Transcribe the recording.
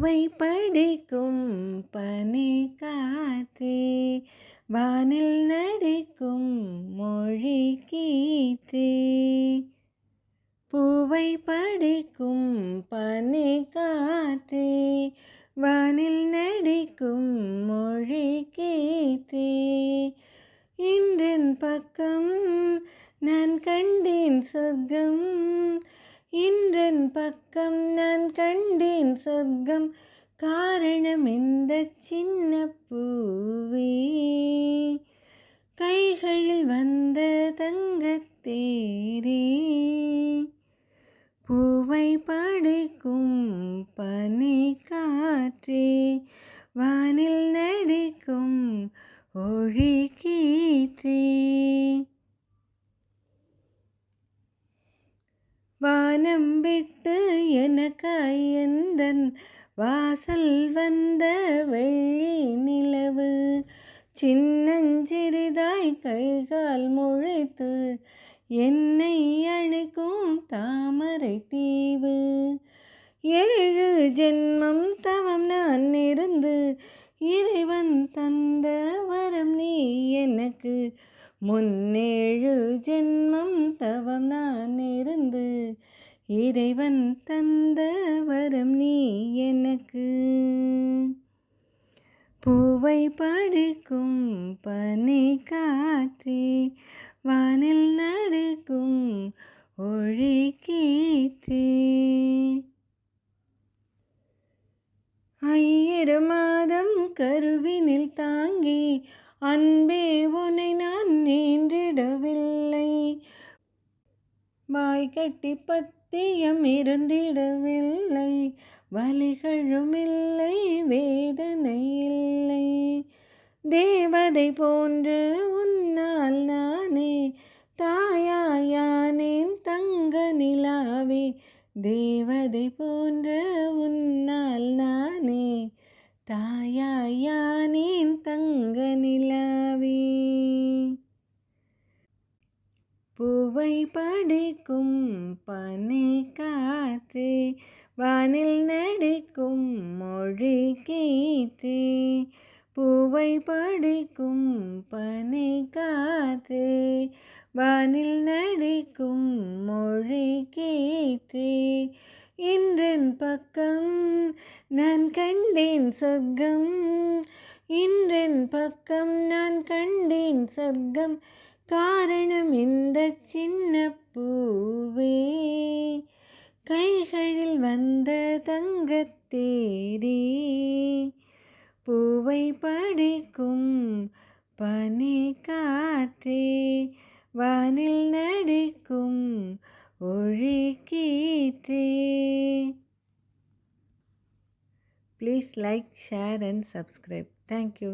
பூவை படிக்கும் பனி காற்றே, வானில் நடிக்கும் மொழி கீற்றே. பூவை படிக்கும் பனி காற்றே, வானில் நடிக்கும் மொழி கீற்றே. இன்றென் பக்கம் நான் கண்டேன் சொர்க்கம், இன்றென் பக்கம் நான் கண்டேன் சொர்க்கம். காரணம் இந்த சின்ன பூவே, கைகளில் வந்த தங்கத்தேரே. பூவை படிக்கும் பனி காற்றே, வானில் நடிக்கும் ஒளி கீற்றே. வானம் விட்டு எனக்காய் எந்தன் வாசல் வந்த வெள்ளி நிலவு, சின்னஞ்சிறிதாய் கைகால் முளைத்து என்னை அழைக்கும் தாமரை தீவு. 7 ஜென்மம் தவம் நான் இருந்து இறைவன் தந்த வரம் நீ எனக்கு. 7 ஜென்மம் தவம் நான் இருந்து இறைவன் தந்த வரம் நீ எனக்கு. பூவை படிக்கும் பனி காற்றே, வானில் நடிக்கும் ஒளி கீற்றே. 1000 மாதம் கருவினில் தாங்கி அன்பே உன்னை நான் நீண்டிடவில்லை. வாய் கட்டி பத்தியம் இருந்திடவில்லை. வலிகளும் இல்லை, வேதனை இல்லை. தேவதை போன்று உன்னால் நானே தாயாயானேன் தங்க நிலாவே. தேவதை போன்ற உன்னால் நானே தாயாயானேன் தங்க நிலாவே. பூவை படிக்கும் பனி காற்றே, வானில் நடிக்கும் மொழி கீற்றே. பூவை படிக்கும் பனி காற்றே, வானில் நடிக்கும் மொழி கீற்றே. இன்றென் பக்கம் நான் கண்டேன் சொர்க்கம், இன்றென் பக்கம் நான் கண்டேன் சொர்க்கம். காரணம் இந்த சின்ன பூவே, கைகளில் வந்த தங்கத்தேரே. பூவை படிக்கும் பனி காற்றே, வானில் நடிக்கும் ஒளி கீற்றே. Please like, share and subscribe. Thank you.